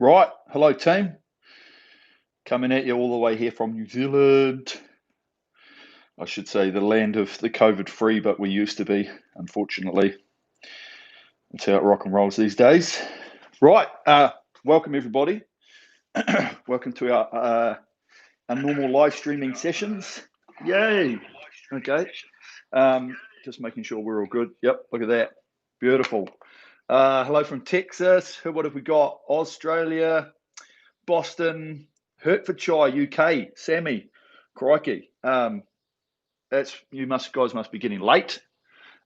Right, hello team. Coming at you all the way here from New Zealand. I should say the land of the COVID-free, but we used to be, unfortunately. That's how it rock and rolls these days. Right, welcome everybody. Welcome to our normal live streaming sessions. Yay! Okay, just making sure we're all good. Yep, look at that. Beautiful. Hello from Texas. What have we got? Australia, Boston, Hertfordshire, UK. Sammy, crikey. That's guys must be getting late.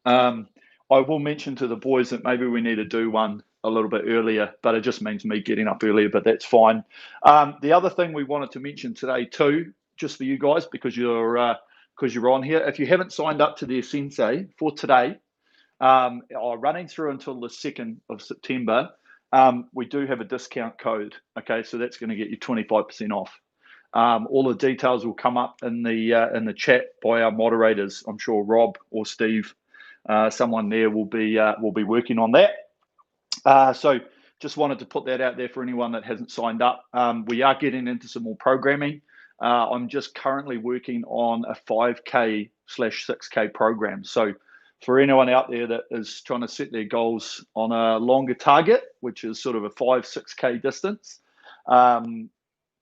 I will mention to the boys that maybe we need to do one a little bit earlier, but it just means me getting up earlier, but that's fine. The other thing we wanted to mention today too, just for you guys, because you're on here, if you haven't signed up to the asensei for today, running through until the 2nd of September, we do have a discount code. Okay, so that's going to get you 25% off. All the details will come up in the chat by our moderators. I'm sure Rob or Steve, someone there will be working on that. So just wanted to put that out there for anyone that hasn't signed up. We are getting into some more programming. I'm just currently working on a 5K/6K program. So for anyone out there that is trying to set their goals on a longer target, which is sort of a 5-6K distance, I'm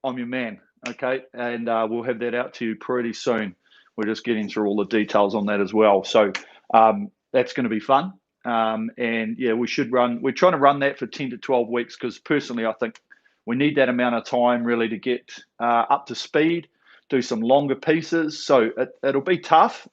your man. Okay, and we'll have that out to you pretty soon. We're just getting through all the details on that as well. So that's going to be fun. And yeah, we're trying to run that for 10 to 12 weeks because personally, I think we need that amount of time really to get up to speed, do some longer pieces. So it'll be tough.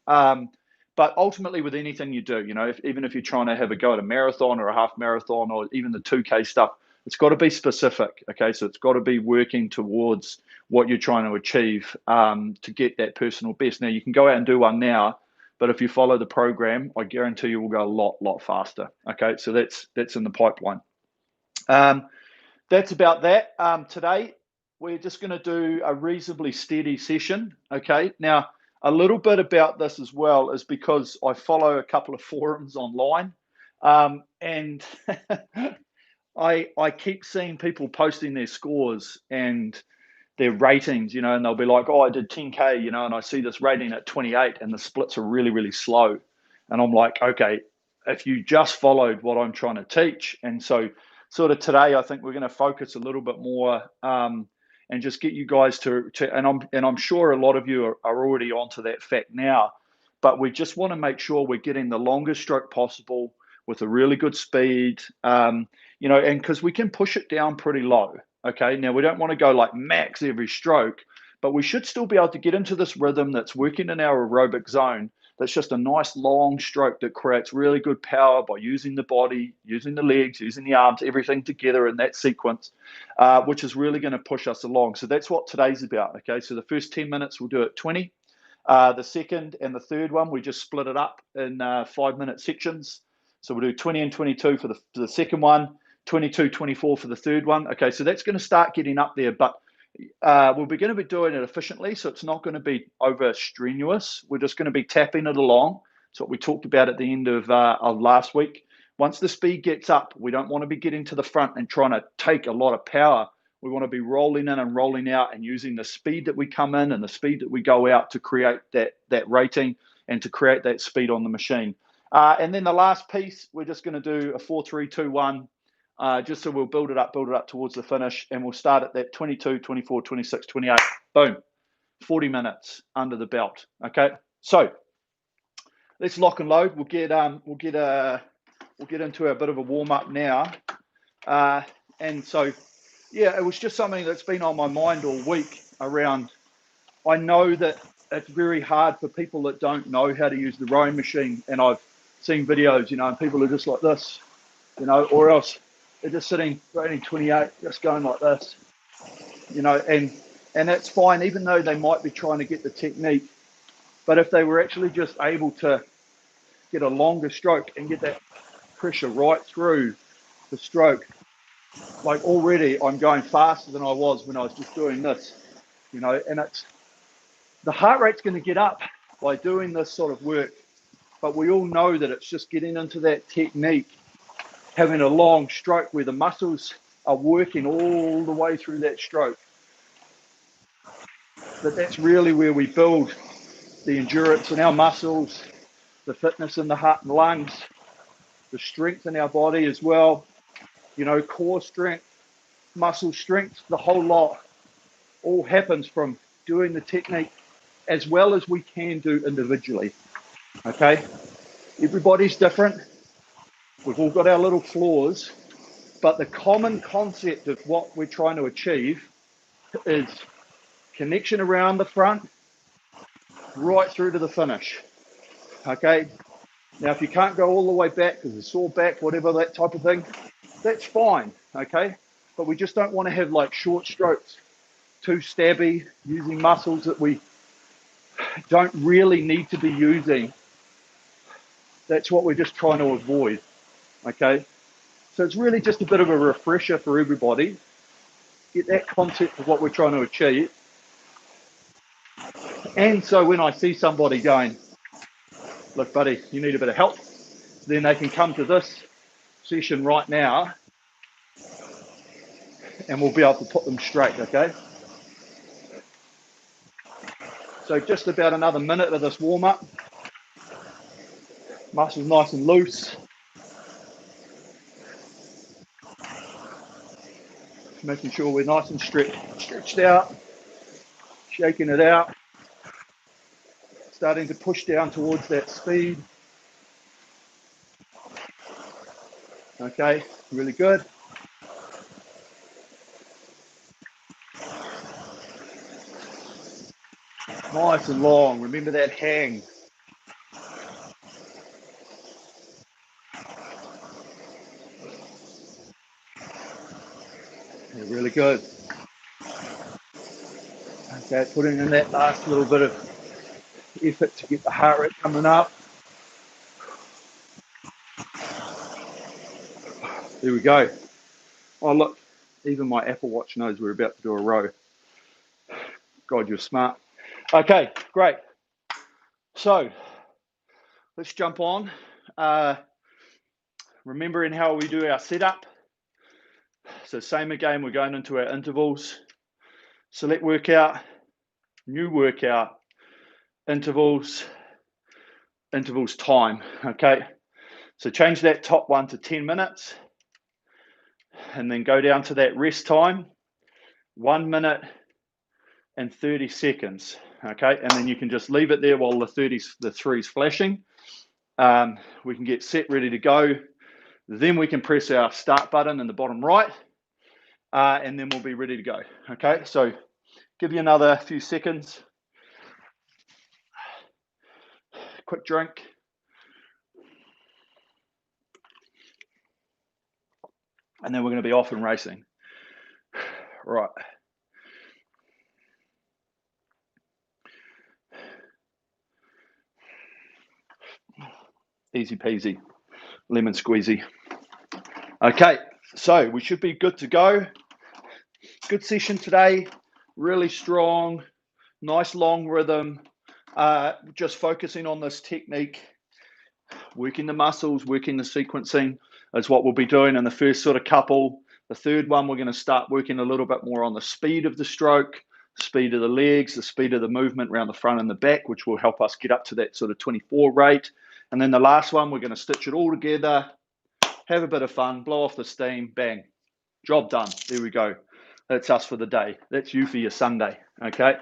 But ultimately, with anything you do, even if you're trying to have a go at a marathon or a half marathon or even the 2K stuff, it's got to be specific. Okay, so it's got to be working towards what you're trying to achieve to get that personal best. Now, you can go out and do one now, but if you follow the program, I guarantee you will go a lot faster. Okay, so that's in the pipeline. That's about that. Today, we're just going to do a reasonably steady session. Okay, now a little bit about this as well is because I follow a couple of forums online, and I keep seeing people posting their scores and their ratings, and they'll be like, oh, I did 10K, and I see this rating at 28 and the splits are really, really slow. And I'm like, okay, if you just followed what I'm trying to teach. And so sort of today, I think we're going to focus a little bit more and just get you guys and I'm sure a lot of you are already onto that fact now, but we just want to make sure we're getting the longest stroke possible with a really good speed, and because we can push it down pretty low. Okay, now we don't want to go like max every stroke, but we should still be able to get into this rhythm that's working in our aerobic zone. That's just a nice long stroke that creates really good power by using the body, using the legs, using the arms, everything together in that sequence, which is really going to push us along. So that's what today's about. Okay, so the first 10 minutes we'll do it 20. The second and the third one, we just split it up in 5-minute sections. So we'll do 20 and 22 for the second one, 22, 24 for the third one. Okay, so that's going to start getting up there, but we're going to be doing it efficiently, so it's not going to be over strenuous. We're just going to be tapping it along. It's what we talked about at the end of last week. Once the speed gets up, we don't want to be getting to the front and trying to take a lot of power. We want to be rolling in and rolling out and using the speed that we come in and the speed that we go out to create that rating and to create that speed on the machine. And then the last piece, we're just going to do a 4, 3, 2, 1, just so we'll build it up towards the finish, and we'll start at that 22, 24, 26, 28. Boom, 40 minutes under the belt. Okay, so let's lock and load. We'll get into a bit of a warm up now, and so yeah, it was just something that's been on my mind all week around. I know that it's very hard for people that don't know how to use the rowing machine, and I've seen videos, and people are just like this, or else they're just sitting rating 28, just going like this, and that's fine, even though they might be trying to get the technique. But if they were actually just able to get a longer stroke and get that pressure right through the stroke, like already I'm going faster than I was when I was just doing this, and it's the heart rate's going to get up by doing this sort of work. But we all know that it's just getting into that technique, having a long stroke where the muscles are working all the way through that stroke. But that's really where we build the endurance in our muscles, the fitness in the heart and lungs, the strength in our body as well, you know, core strength, muscle strength, the whole lot all happens from doing the technique as well as we can do individually. Okay, everybody's different. We've all got our little flaws, but the common concept of what we're trying to achieve is connection around the front, right through to the finish. Okay, now if you can't go all the way back because it's sore back, whatever, that type of thing, that's fine. Okay, but we just don't want to have like short strokes, too stabby, using muscles that we don't really need to be using. That's what we're just trying to avoid. Okay, so it's really just a bit of a refresher for everybody. Get that concept of what we're trying to achieve. And so when I see somebody going, look, buddy, you need a bit of help, then they can come to this session right now and we'll be able to put them straight, okay? So just about another minute of this warm-up. Muscles nice and loose. Making sure we're nice and stretched out, shaking it out, starting to push down towards that speed. Okay, really good. Nice and long. Remember that hang. Yeah, really good. Okay, putting in that last little bit of effort to get the heart rate coming up. There we go. Oh, look, even my Apple Watch knows we're about to do a row. God, you're smart. Okay, great. So let's jump on. Remembering how we do our setup. So same again, we're going into our intervals. Select workout, new workout, intervals time, okay? So change that top one to 10 minutes and then go down to that rest time, 1 minute and 30 seconds, okay? And then you can just leave it there while the three's flashing. We can get set, ready to go. Then we can press our start button in the bottom right, and then we'll be ready to go, okay? So give you another few seconds. Quick drink. And then we're going to be off and racing. Right. Easy peasy, lemon squeezy. Okay, so we should be good to go. Good session today, really strong, nice long rhythm. Just focusing on this technique, working the muscles, working the sequencing is what we'll be doing in the first sort of couple. The third one, we're going to start working a little bit more on the speed of the stroke, speed of the legs, the speed of the movement around the front and the back, which will help us get up to that sort of 24 rate. And then the last one, we're going to stitch it all together, have a bit of fun, blow off the steam, bang, job done. There we go. That's us for the day. That's you for your Sunday, okay?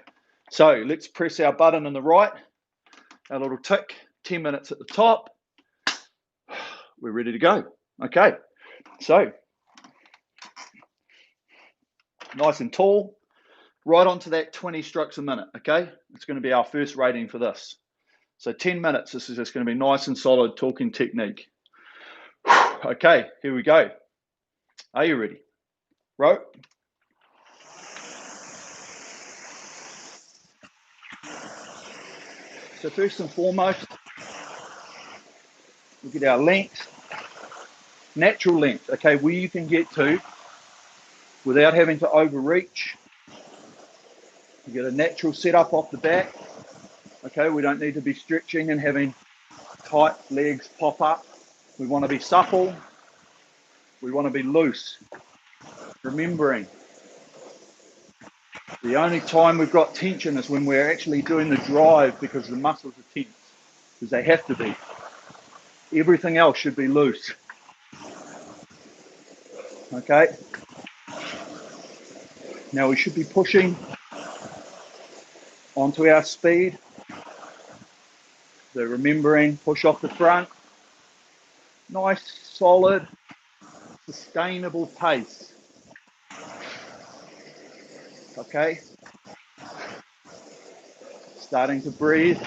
So let's press our button on the right, our little tick, 10 minutes at the top. We're ready to go, okay? So nice and tall, right onto that 20 strokes a minute, okay? It's going to be our first rating for this. So 10 minutes, this is just going to be nice and solid talking technique. Okay, here we go. Are you ready? Row. So first and foremost, look at our length, natural length, okay, where you can get to without having to overreach. You get a natural setup off the back, okay, we don't need to be stretching and having tight legs pop up. We want to be supple, we want to be loose. Remembering the only time we've got tension is when we're actually doing the drive, because the muscles are tense, because they have to be. Everything else should be loose. Okay? Now we should be pushing onto our speed. So remembering, push off the front. Nice, solid, sustainable pace. Okay? Starting to breathe.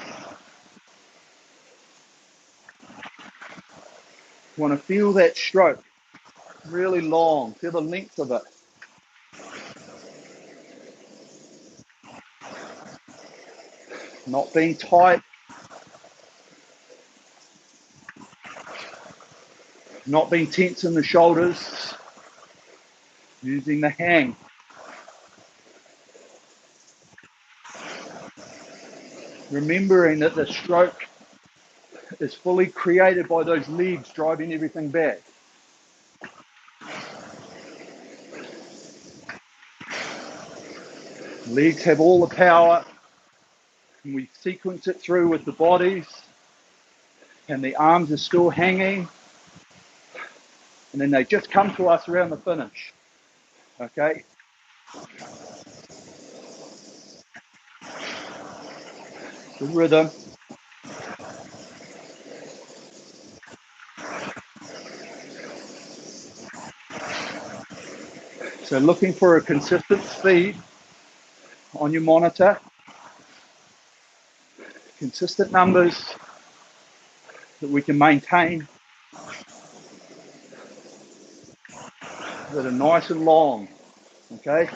You want to feel that stroke really long. Feel the length of it. Not being tight. Not being tense in the shoulders. Using the hang. Remembering that the stroke is fully created by those legs driving everything back. Legs have all the power, and we sequence it through with the bodies, and the arms are still hanging, and then they just come to us around the finish. Okay? The rhythm. So looking for a consistent speed on your monitor, consistent numbers that we can maintain that are nice and long, okay?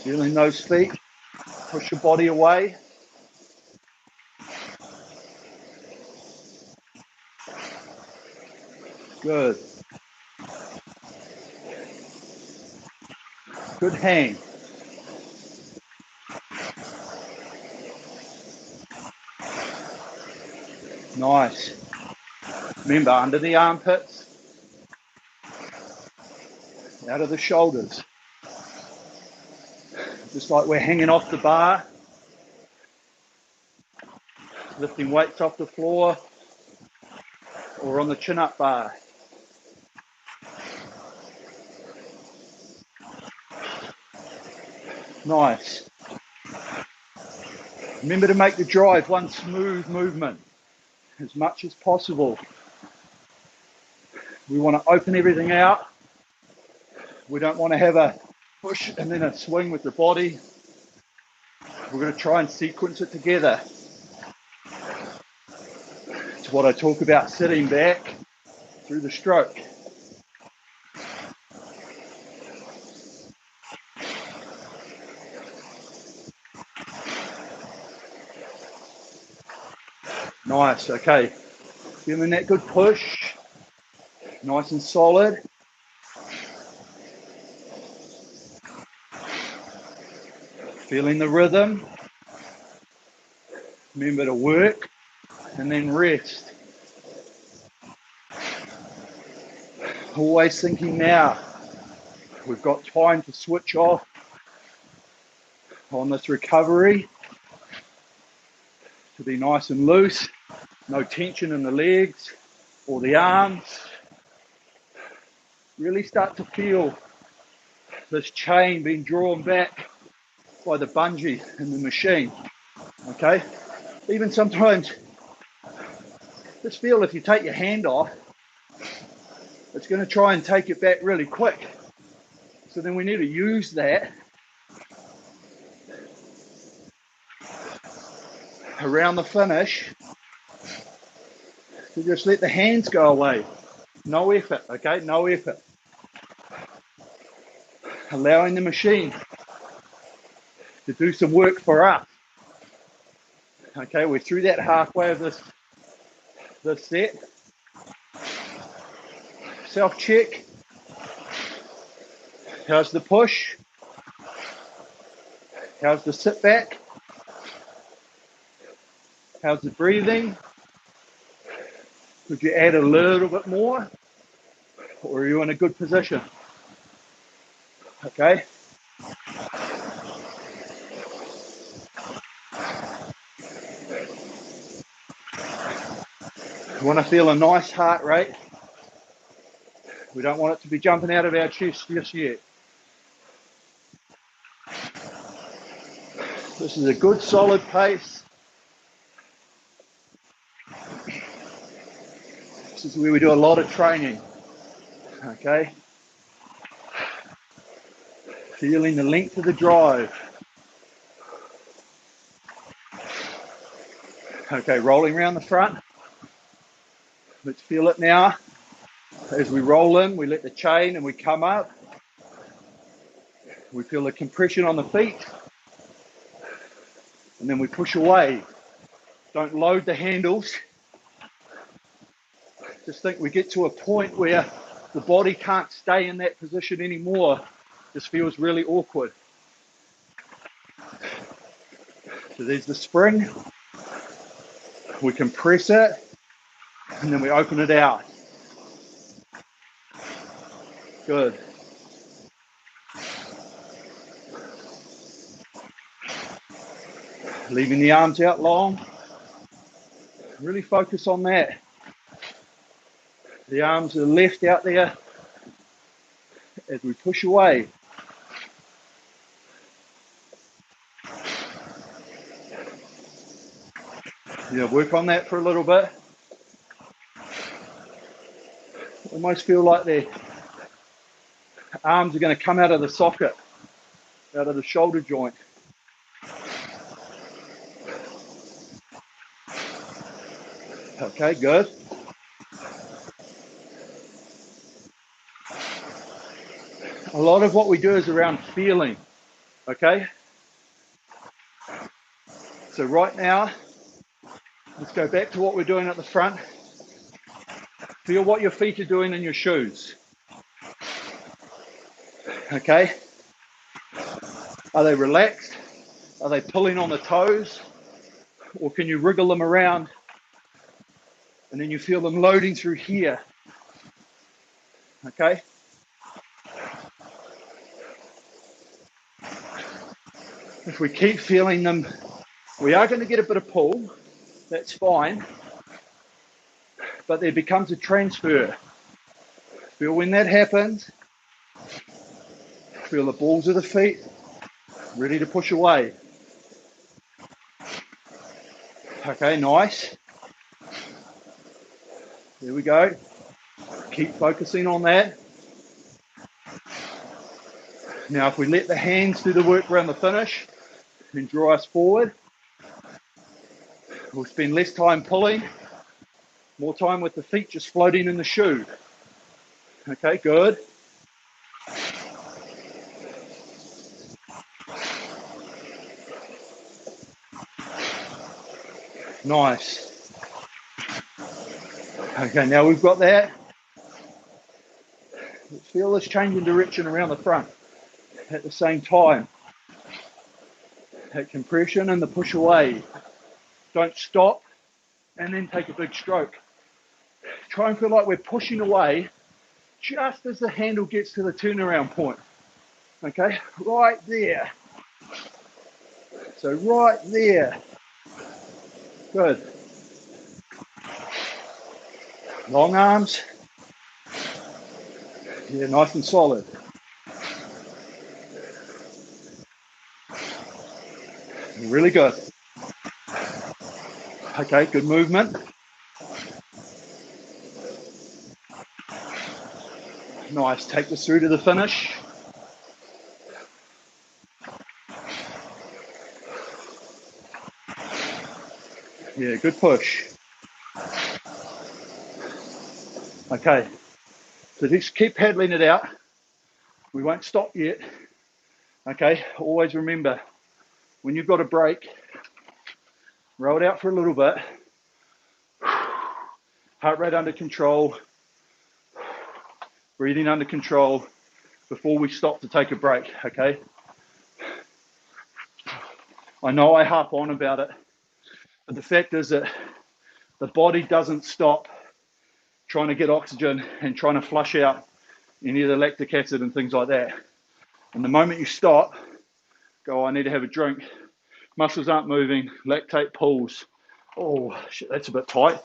Feeling those feet, push your body away. Good. Good hang. Nice. Remember, under the armpits, out of the shoulders. Just like we're hanging off the bar, lifting weights off the floor, or on the chin-up bar. Nice. Remember to make the drive one smooth movement as much as possible. We want to open everything out. We don't want to have a push and then a swing with the body. We're going to try and sequence it together. It's what I talk about, sitting back through the stroke. Nice, okay. Feeling that good push. Nice and solid. Feeling the rhythm. Remember to work and then rest. Always thinking now. We've got time to switch off on this recovery, to be nice and loose. No tension in the legs or the arms. Really start to feel this chain being drawn back by the bungee in the machine, okay? Even sometimes, just feel if you take your hand off, it's going to try and take it back really quick. So then we need to use that around the finish to just let the hands go away. No effort, okay? No effort. Allowing the machine to do some work for us. Okay, we're through that halfway of this set. Self-check. How's the push? How's the sit back? How's the breathing? Could you add a little bit more, or are you in a good position? Okay. We want to feel a nice heart rate. We don't want it to be jumping out of our chest just yet. This is a good solid pace. This is where we do a lot of training. Okay. Feeling the length of the drive. Okay, rolling around the front. Let's feel it now. As we roll in, we let the chain and we come up. We feel the compression on the feet. And then we push away. Don't load the handles. Just think we get to a point where the body can't stay in that position anymore. This feels really awkward. So there's the spring. We compress it, and then we open it out. Good. Leaving the arms out long. Really focus on that. The arms are left out there as we push away. Yeah, work on that for a little bit. Almost feel like the arms are going to come out of the socket, out of the shoulder joint. Okay, good. A lot of what we do is around feeling, okay? So right now, let's go back to what we're doing at the front. Feel what your feet are doing in your shoes. Okay? Are they relaxed? Are they pulling on the toes? Or can you wriggle them around and then you feel them loading through here? Okay? If we keep feeling them, we are going to get a bit of pull. That's fine. But there becomes a transfer. Feel when that happens. Feel the balls of the feet ready to push away. Okay, nice. There we go. Keep focusing on that. Now, if we let the hands do the work around the finish and draw us forward, we'll spend less time pulling, more time with the feet just floating in the shoe. Okay, good. Nice. Okay, now we've got that. Let's feel this change in direction around the front at the same time. That compression and the push away. Don't stop and then take a big stroke. Try and feel like we're pushing away just as the handle gets to the turnaround point. Okay, right there. So right there. Good. Long arms. Yeah, nice and solid. Really good. Okay, good movement. Nice, take this through to the finish. Yeah, good push. Okay, so just keep paddling it out. We won't stop yet. Okay, always remember, when you've got a break, roll it out for a little bit. Heart rate under control. Breathing under control before we stop to take a break, okay? I know I harp on about it, but the fact is that the body doesn't stop trying to get oxygen and trying to flush out any of the lactic acid and things like that. And the moment you stop, go, I need to have a drink. Muscles aren't moving, lactate pulls. Oh, shit, that's a bit tight.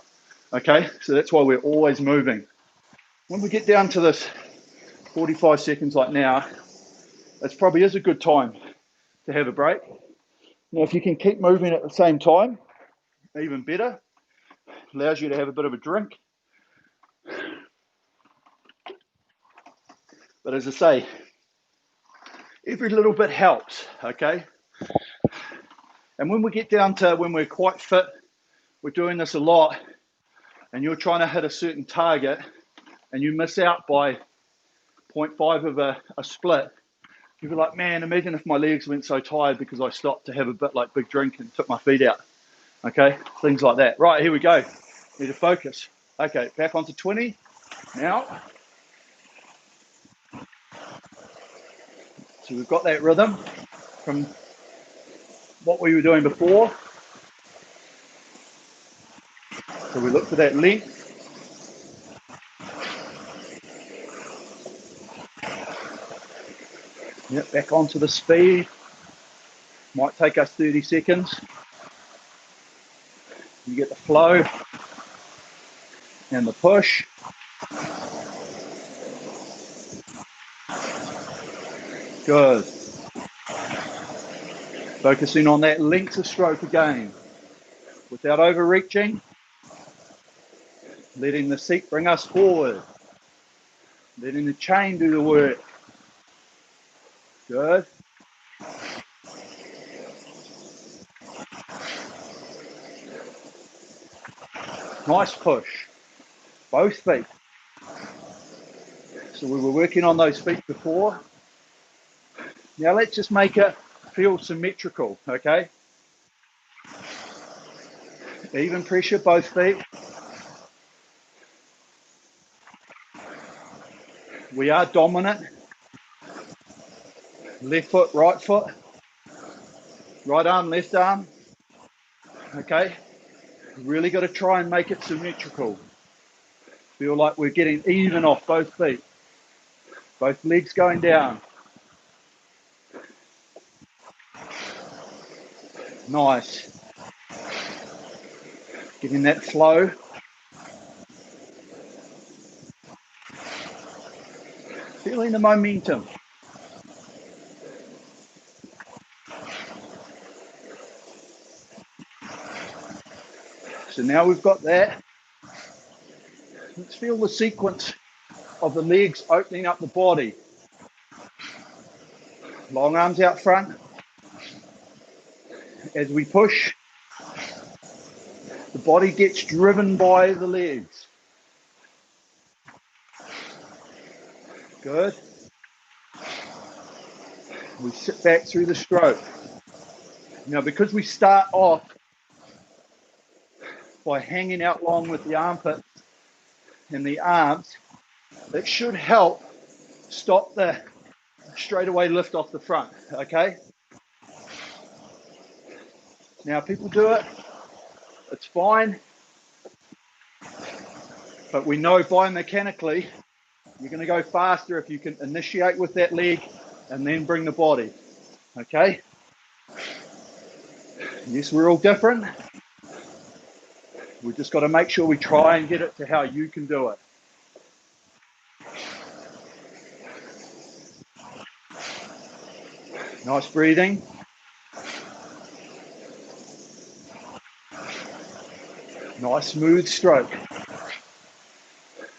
Okay, so that's why we're always moving. When we get down to this 45 seconds like now, it probably is a good time to have a break. Now, if you can keep moving at the same time, even better. Allows you to have a bit of a drink. But as I say, every little bit helps, okay? And when we get down to when we're quite fit, we're doing this a lot, and you're trying to hit a certain target, and you miss out by 0.5 of a split, you'll be like, man, imagine if my legs went so tired because I stopped to have a bit like big drink and took my feet out, okay? Things like that. Right, here we go. Need to focus. Okay, back onto 20 now. So we've got that rhythm from what we were doing before. So we look for that length. Yep, back onto the speed. Might take us 30 seconds. You get the flow and the push. Good. Focusing on that length of stroke again. Without overreaching. Letting the seat bring us forward. Letting the chain do the work. Good. Nice push. Both feet. So we were working on those feet before. Now let's just make it feel symmetrical, okay? Even pressure, both feet. We are dominant. Left foot, right foot. Right arm, left arm. Okay? Really got to try and make it symmetrical. Feel like we're getting even off both feet. Both legs going down. Nice. Getting that flow. Feeling the momentum. So now we've got that. Let's feel the sequence of the legs opening up the body. Long arms out front. As we push, the body gets driven by the legs. Good. We sit back through the stroke. Now, because we start off by hanging out long with the armpit and the arms, it should help stop the straightaway lift off the front, okay? Now, people do it, it's fine, but we know biomechanically you're going to go faster if you can initiate with that leg and then bring the body, okay? Yes, we're all different. We've just got to make sure we try and get it to how you can do it. Nice breathing. Nice smooth stroke.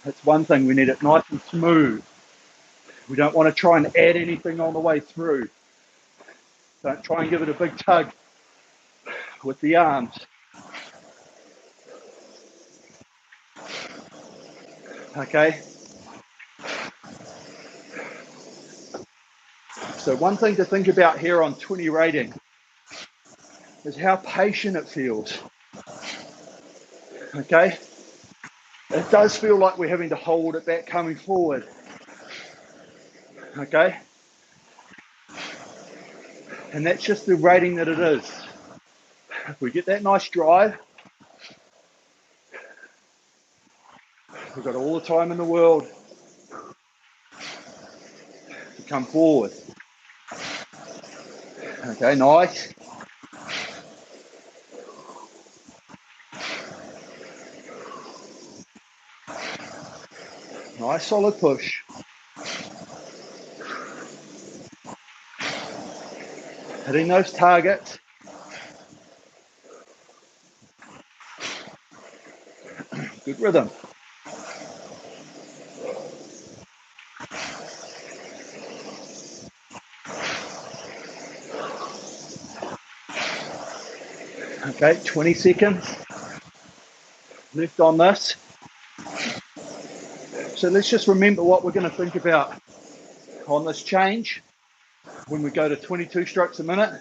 That's one thing, we need it nice and smooth. We don't want to try and add anything on the way through. Don't try and give it a big tug with the arms. Okay. So one thing to think about here on 20 rating is how patient it feels. Okay. It does feel like we're having to hold it back coming forward. Okay. And that's just the rating that it is. If we get that nice drive, We've got all the time in the world to come forward. Okay, nice. Nice solid push. Hitting those targets. Good rhythm. Okay, 20 seconds left on this. So let's just remember what we're going to think about on this change. When we go to 22 strokes a minute,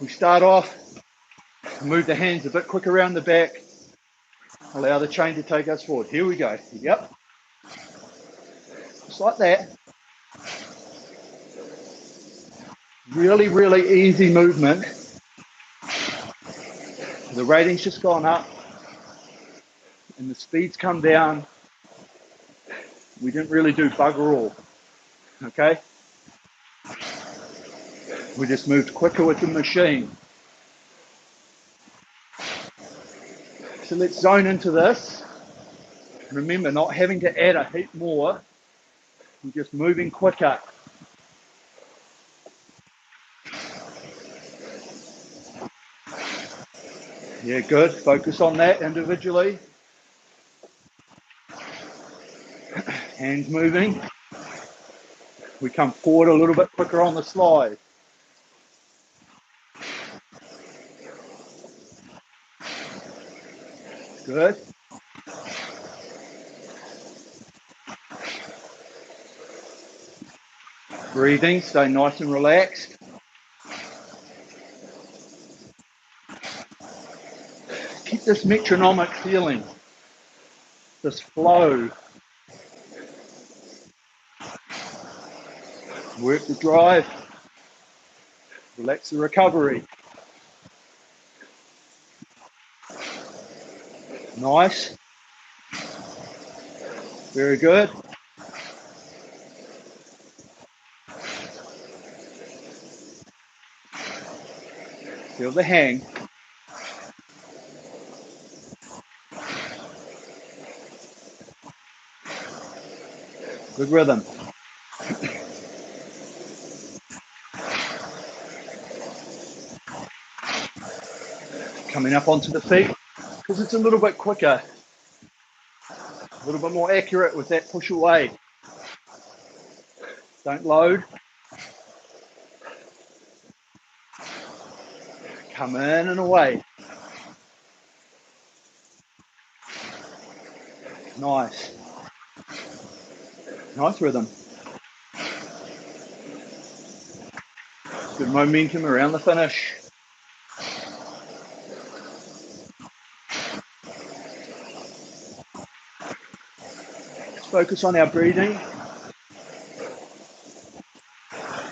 we start off, move the hands a bit quicker around the back, allow the chain to take us forward. Here we go. Yep. Just like that. Really, really easy movement. The rating's just gone up and the speed's come down. We didn't really do bugger all, okay? We just moved quicker with the machine. So let's zone into this. Remember, not having to add a heap more, we're just moving quicker. Yeah, good. Focus on that individually. Hands moving. We come forward a little bit quicker on the slide. Good. Breathing, stay nice and relaxed. Keep this metronomic feeling, this flow. Work the drive, relax the recovery. Nice. Very good. Feel the hang. Good rhythm. Coming up onto the feet, because it's a little bit quicker, a little bit more accurate with that push away. Don't load. Come in and away. Nice. Nice rhythm. Good momentum around the finish. Let's focus on our breathing.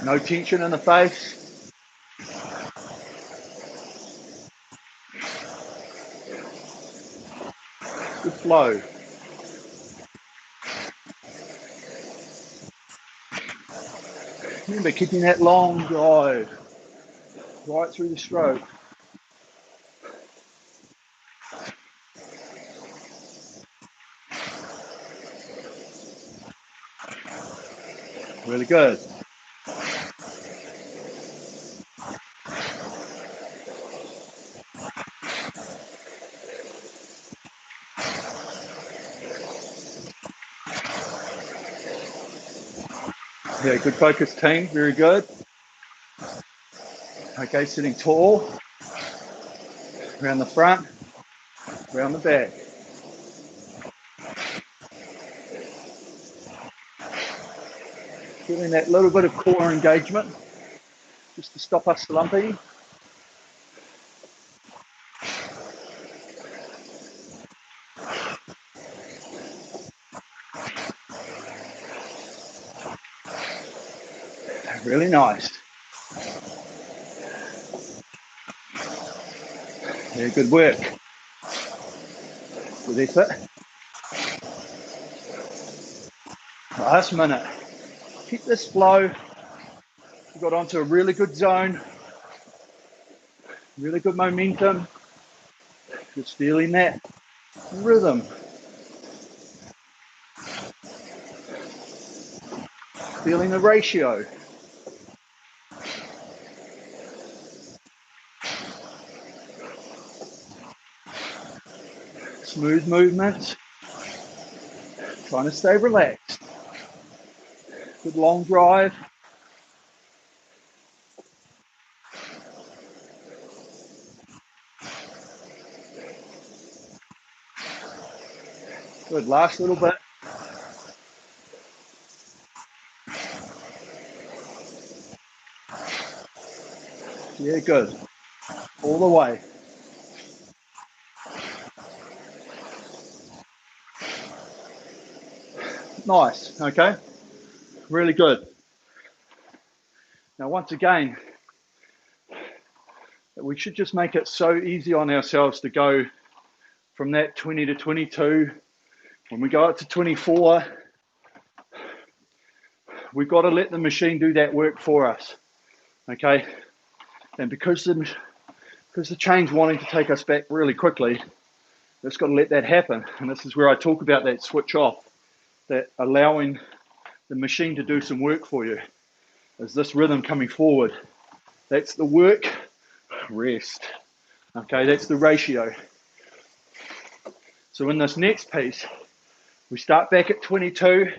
No tension in the face. Good flow. Remember, keeping that long drive right through the stroke. Really good. Yeah, good focus team, very good. Okay, sitting tall, around the front, around the back. Feeling that little bit of core engagement, just to stop us slumping. Really nice. Yeah, good work. with effort. Last minute. Keep this flow. We got onto a really good zone, really good momentum. Just feeling that rhythm. Feeling the ratio. Smooth movements. Trying to stay relaxed. Good long drive. Good, last little bit. Yeah, good. All the way. Nice, okay? Really good. Now, once again, we should just make it so easy on ourselves to go from that 20 to 22. When we go up to 24, we've got to let the machine do that work for us, okay? And because the chain's wanting to take us back really quickly, just got to let that happen. And this is where I talk about that switch off, that allowing the machine to do some work for you. Is this rhythm coming forward? That's the work, rest. Okay, that's the ratio. So in this next piece, we start back at 22.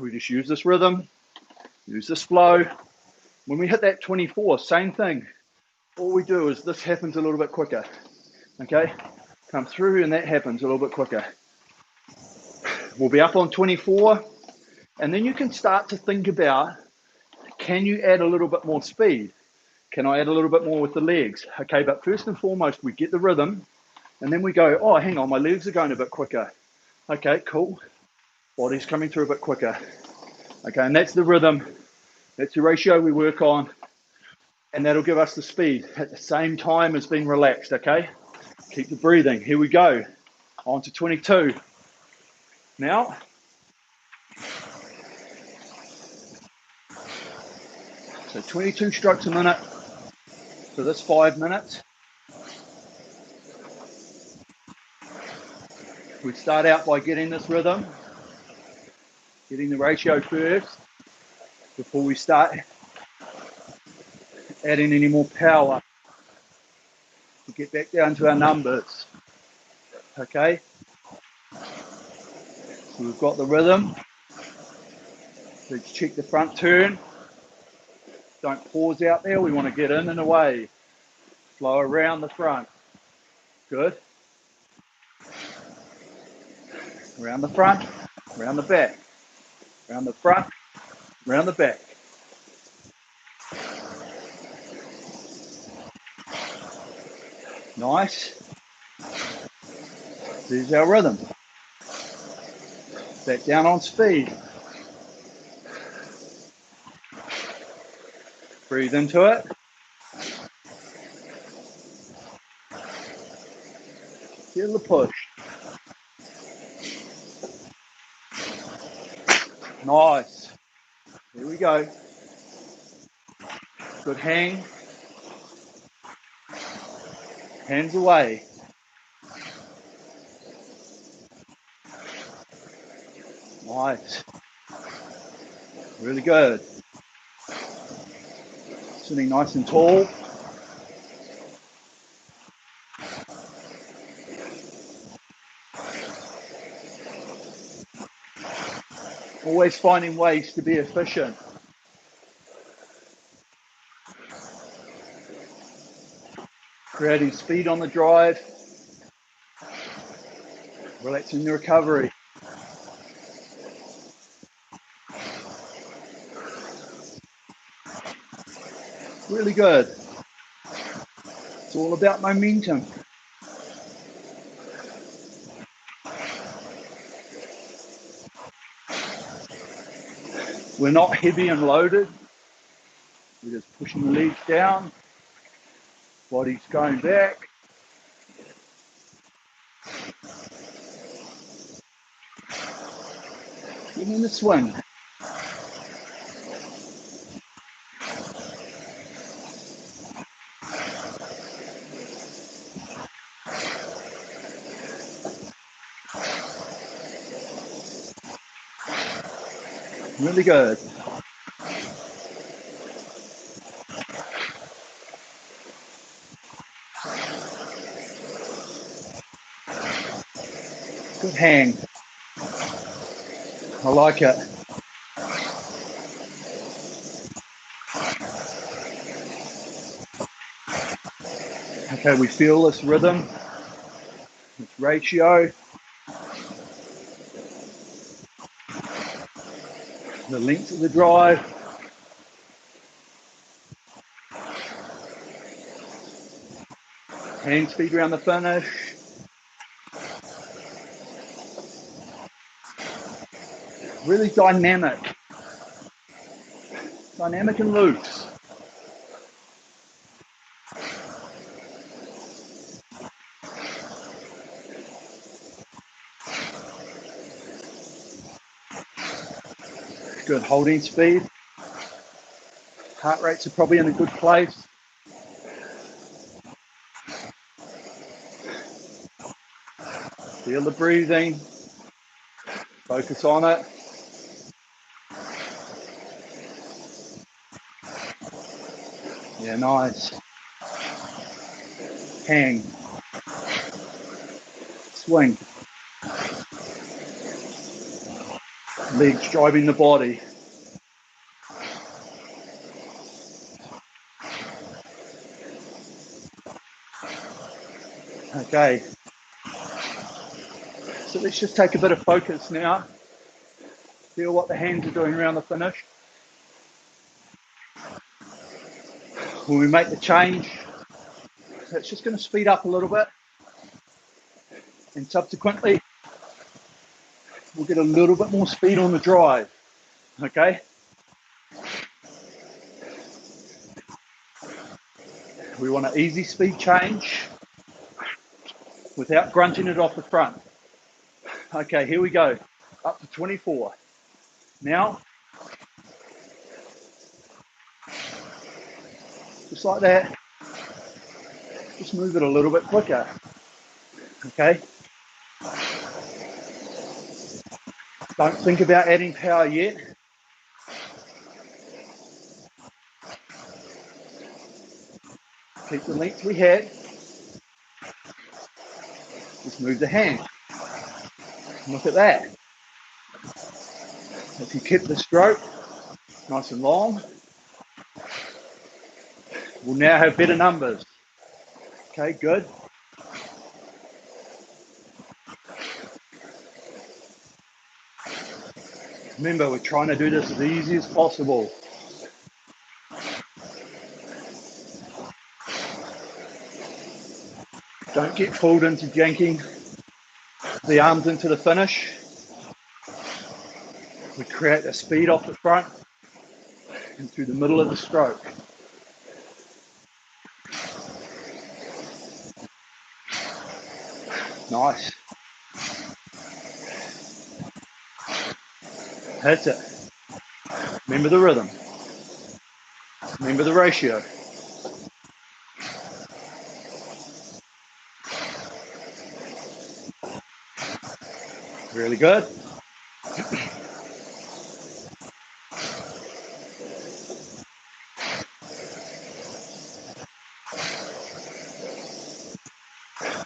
We just use this rhythm, use this flow. When we hit that 24, same thing. All we do is this happens a little bit quicker. Okay, come through and that happens a little bit quicker. We'll be up on 24, and then you can start to think about, can you add a little bit more speed? Can I add a little bit more with the legs? Okay, but first and foremost, we get the rhythm, and then we go, oh, hang on, my legs are going a bit quicker. Okay, cool. Body's coming through a bit quicker. Okay, and that's the rhythm. That's the ratio we work on, and that'll give us the speed at the same time as being relaxed, okay? Keep the breathing. Here we go. On to 22. Now, so 22 strokes a minute for this 5 minutes. We start out by getting this rhythm, getting the ratio first before we start adding any more power to get back down to our numbers. Okay, so we've got the rhythm. Let's check the front turn. Don't pause out there. We want to get in and away. Flow around the front. Good. Around the front, around the back, around the front, around the back. Nice. There's our rhythm. Back down on speed. Breathe into it. Feel the push. Nice. Here we go. Good hang. Hands away. Nice. Really good. Sitting nice and tall. Always finding ways to be efficient. Creating speed on the drive. Relaxing the recovery. Really good. It's all about momentum. We're not heavy and loaded. We're just pushing the legs down. Body's going back. Get in the swing. Really good. Good hang. I like it. Okay, we feel this rhythm, this ratio, the length of the drive. Hand speed around the finish. Really dynamic. Dynamic and loose. Good holding speed. Heart rates are probably in a good place. Feel the breathing. Focus on it. Yeah, nice. Hang. Swing. Legs driving the body. Okay. So let's just take a bit of focus now. Feel what the hands are doing around the finish. When we make the change, it's just going to speed up a little bit. And subsequently, we'll get a little bit more speed on the drive. Okay? We want an easy speed change without grunting it off the front. Okay, here we go. Up to 24. Now, just like that, just move it a little bit quicker. Okay? Don't think about adding power yet. Keep the length we had. Just move the hand. Look at that. If you keep the stroke nice and long, we'll now have better numbers. Okay, good. Remember, we're trying to do this as easy as possible. Don't get pulled into janking the arms into the finish. We create the speed off the front and through the middle of the stroke. Nice. That's it. Remember the rhythm. Remember the ratio. Really good.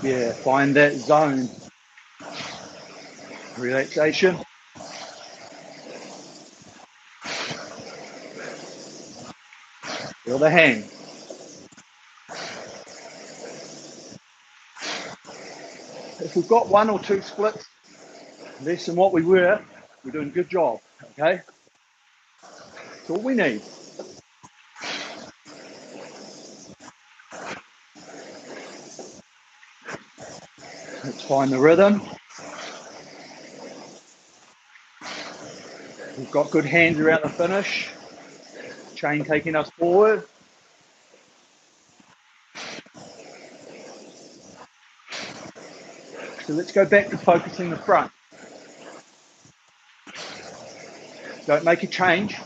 Yeah, find that zone. Relaxation. Feel the hang. If we've got one or two splits less than what we were, we're doing a good job, okay? That's all we need. Let's find the rhythm. We've got good hands around the finish. Chain taking us forward. So let's go back to focusing the front. Don't make a change.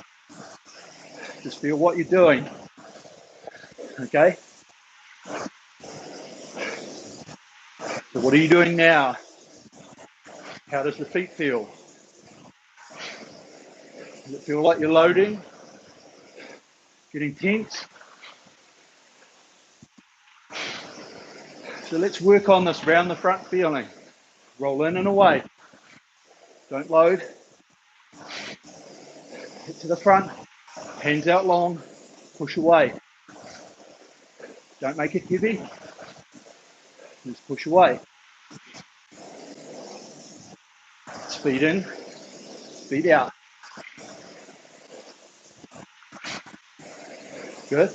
Just feel what you're doing. Okay? So what are you doing now? How does the feet feel? Does it feel like you're loading? Getting tense? So let's work on this round the front feeling. Roll in and away. Don't load. Hit to the front. Hands out long. Push away. Don't make it heavy. Just push away. Speed in. Speed out. Good.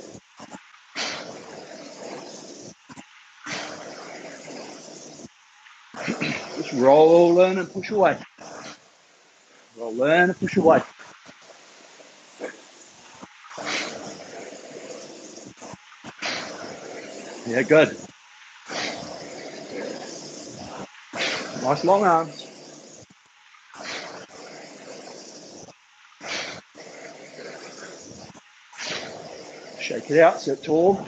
Just roll in and push away. Roll in and push away. Yeah, good. Nice long arms. Shake it out, sit tall.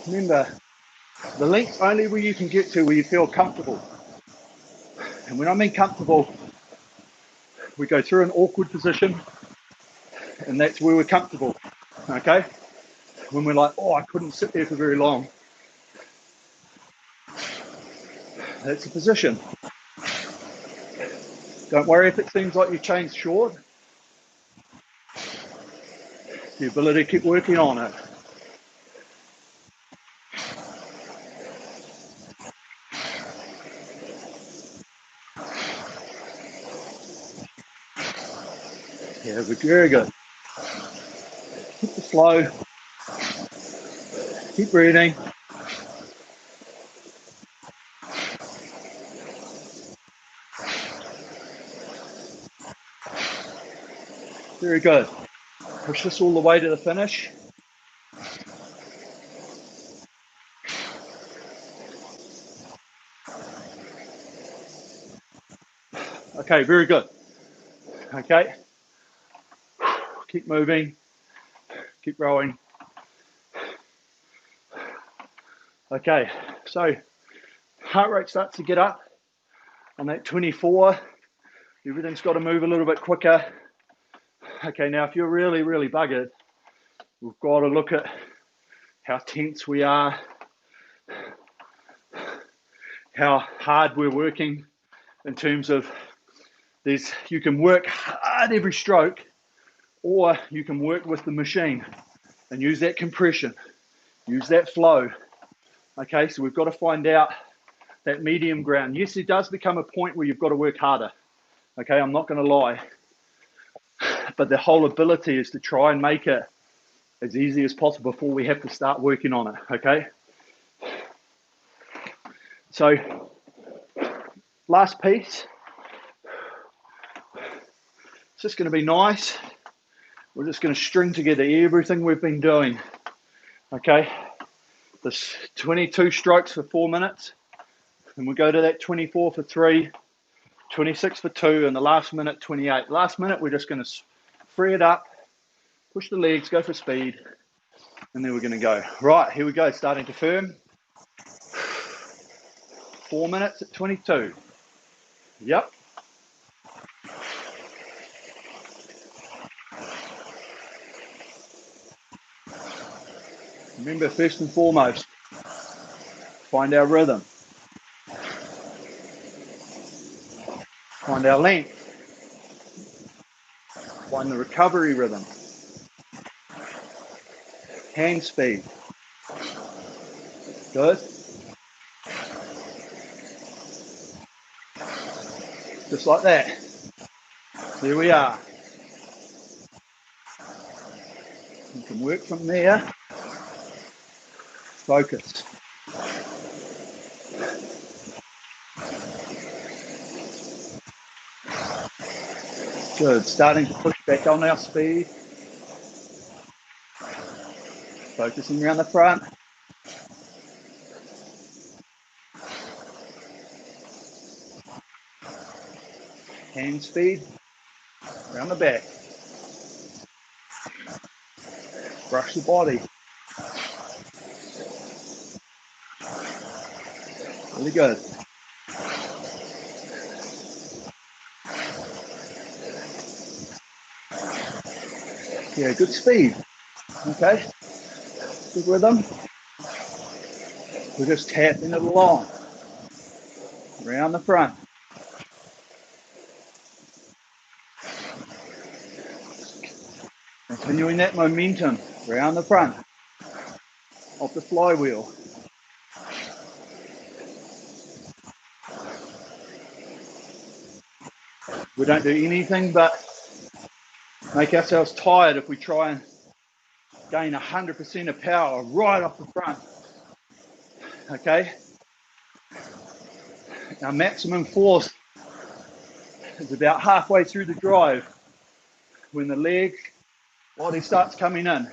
Remember, the length only where you can get to where you feel comfortable. And when I mean comfortable, we go through an awkward position, and that's where we're comfortable, okay? When we're like, oh, I couldn't sit there for very long. That's the position. Don't worry if it seems like your chain's short. The ability to keep working on it. Yeah, very good. Keep the flow. Keep breathing. Very good. Push this all the way to the finish. Okay, very good. Okay. Keep moving. Keep rowing. Okay, so heart rate starts to get up on that 24. Everything's got to move a little bit quicker. Okay, now if you're really, really buggered, we've got to look at how tense we are, how hard we're working in terms of you can work hard every stroke, or you can work with the machine and use that compression, use that flow. Okay, so we've got to find out that medium ground. Yes, it does become a point where you've got to work harder. Okay, I'm not going to lie. But the whole ability is to try and make it as easy as possible before we have to start working on it, okay? So, last piece. It's just going to be nice. We're just going to string together everything we've been doing, okay? This 22 strokes for 4 minutes. And we go to that 24 for 3, 26 for 2, and the last minute, 28. Last minute, we're just going to free it up, push the legs, go for speed, and then we're going to go. Right, here we go, starting to firm. 4 minutes at 22. Yep. Remember, first and foremost, find our rhythm. Find our length. Find the recovery rhythm. Hand speed. Good. Just like that. There we are. You can work from there. Focus. Good. Starting to push back on our speed. Focusing around the front. Hand speed, around the back. Brush the body. Really good. Yeah, good speed. Okay, good rhythm. We're just tapping it along. Around the front. Continuing that momentum around the front of the flywheel. We don't do anything but make ourselves tired if we try and gain 100% of power right off the front. Okay? Our maximum force is about halfway through the drive when the leg, body starts coming in.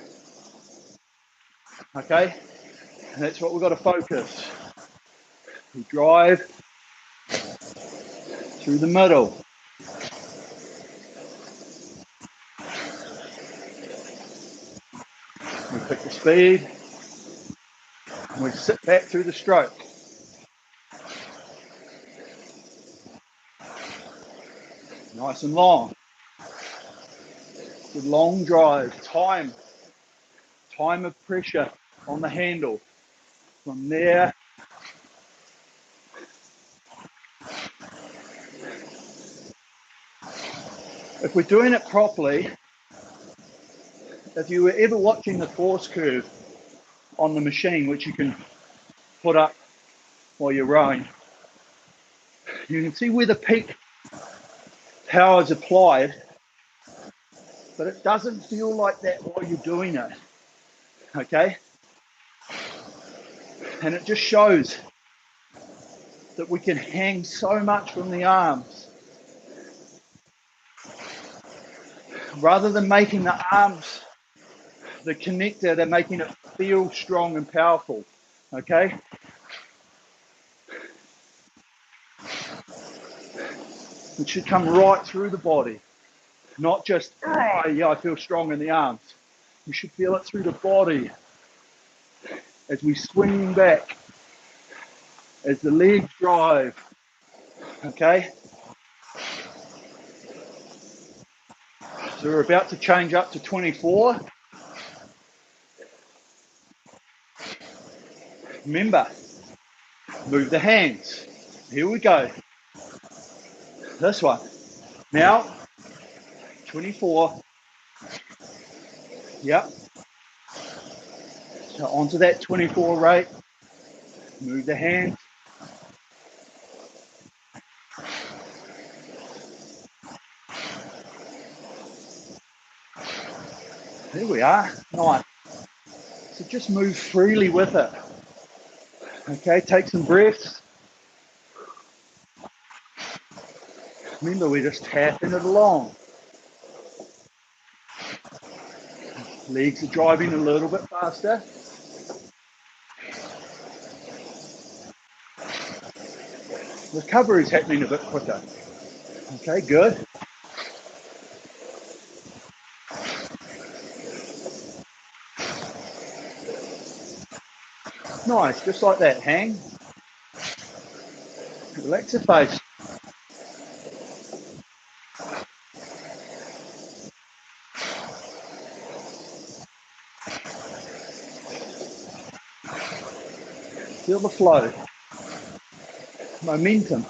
Okay? And that's what we've got to focus. We drive through the middle. We pick the speed. And we sit back through the stroke. Nice and long. Good long drive. Time of pressure on the handle. From there, if we're doing it properly, if you were ever watching the force curve on the machine, which you can put up while you're rowing, you can see where the peak power is applied, but it doesn't feel like that while you're doing it, okay? And it just shows that we can hang so much from the arms. Rather than making the arms the connector, they're making it feel strong and powerful, okay? It should come right through the body, not just, oh, yeah, I feel strong in the arms. You should feel it through the body as we swing back, as the legs drive, okay? So we're about to change up to 24. Remember, move the hands. Here we go. This one. Now, 24. Yep. So onto that 24 rate. Move the hands. There we are. Nice. So just move freely with it. Okay, take some breaths. Remember, we're just tapping it along. Legs are driving a little bit faster. Recovery is happening a bit quicker. Okay, good. Nice, just like that. Hang. Relax your face. Feel the flow. Momentum.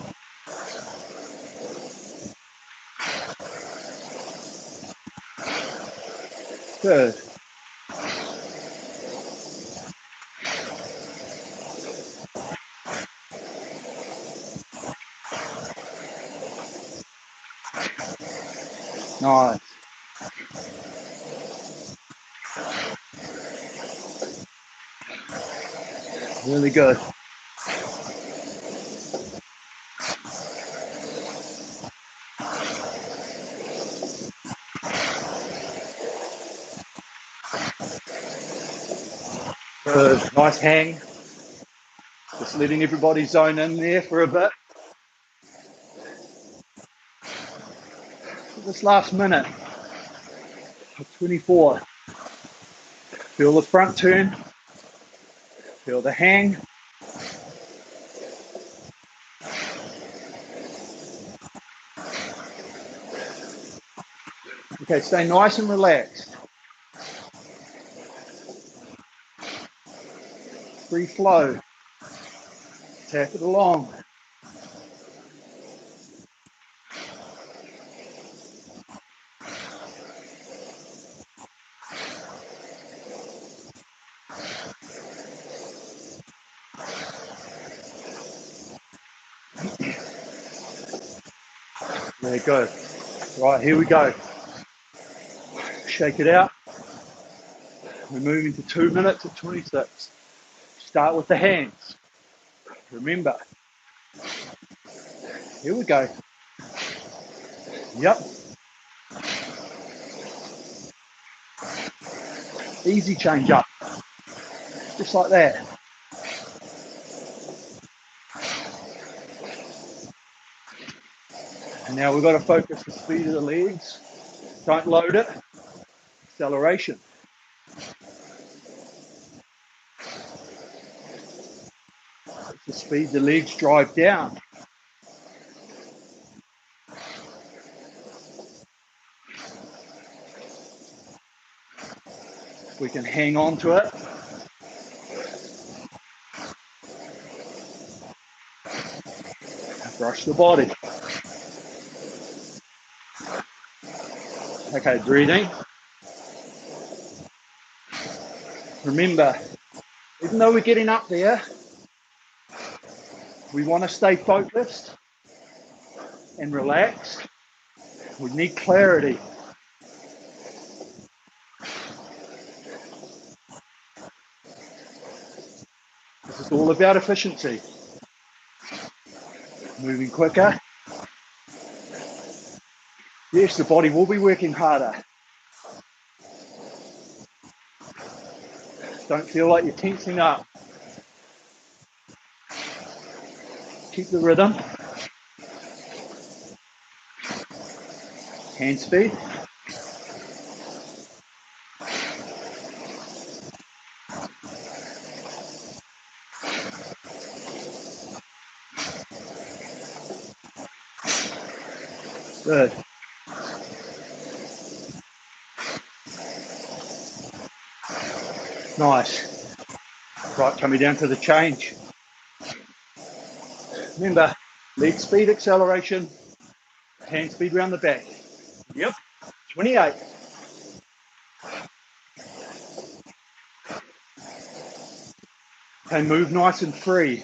Good. Nice. Really good. Good. Nice hang. Just letting everybody zone in there for a bit. This last minute, 24. Feel the front turn, feel the hang. Okay, stay nice and relaxed. Free flow. Tap it along. There you go. Right, here we go. Shake it out. We're moving to 2 minutes at 26. Start with the hands. Remember. Here we go. Yep. Easy change up. Just like that. And now we've got to focus the speed of the legs. Don't load it. Acceleration. It's the speed the legs drive down. We can hang on to it. Brush the body. Okay, breathing. Remember, even though we're getting up there, we want to stay focused and relaxed. We need clarity. This is all about efficiency. Moving quicker. Yes, the body will be working harder. Don't feel like you're tensing up. Keep the rhythm. Hand speed. Good. Nice. Right, coming down to the change. Remember, leg speed acceleration, hand speed around the back. Yep, 28. Okay, move nice and free.